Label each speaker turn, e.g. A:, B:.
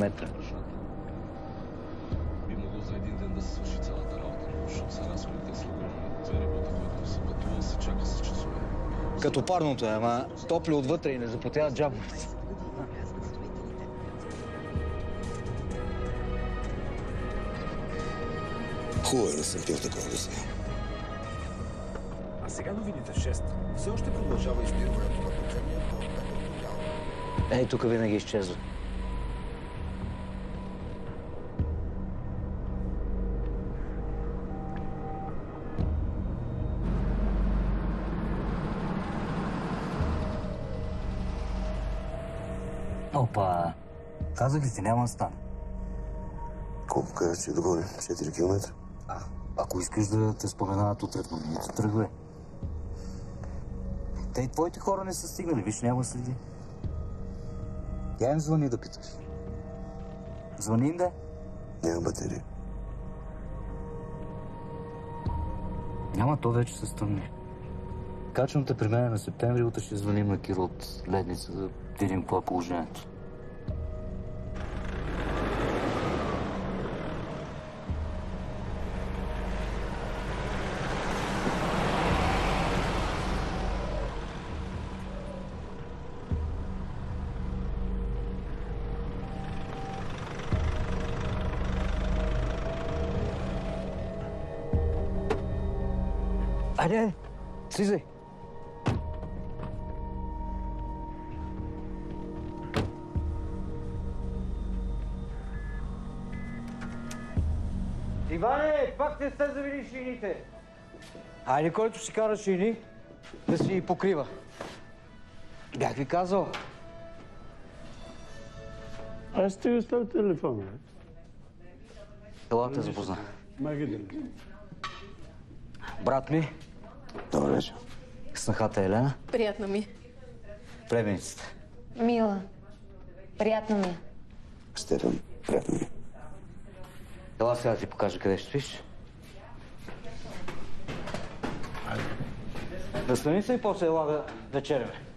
A: метра.
B: Би могло за един ден да се свърши цялата работа, защото са разходите са огромни. За работа, която се пътува, се чака с часове.
A: Като парното е, ама топли отвътре и не запотяват джабовете.
C: Хубаво е да съм пил такова до сега.
D: А сега новините в 6. Все още продължава изпирането на подземния ход.
A: Ей, тук винаги изчезва. Опа! Казах ли ти, няма да стане.
C: Колко казах, че договорим? 4 километра?
A: Ако искаш да те споменават утре в новините, тръгвай. Те и твоите хора не са стигнали, виж, няма следи. Я им звъни да питаш. Звъни им, да?
C: Няма батерия.
A: Няма, то вече се стъмни. Качвам те при мен на септември, утре ще звъним на Киро от Ледница да видим какво е положението. Айде, слизай! Иване, пак не сте завили шините. Айде, който си кара шини, да си ги покрива. Бях ви казал.
E: Аз ти оставя телефона.
A: Ела те запозна.
E: Магиден.
A: Брат ми,
C: Добре вечер.
A: снахата Елена,
F: Приятно ми.
A: племеницата.
G: Мила, приятно ми е.
C: Стефан, приятно ми.
A: Ела сега да ти покажа къде ще спиш. Настани се и после ела да вечеряме.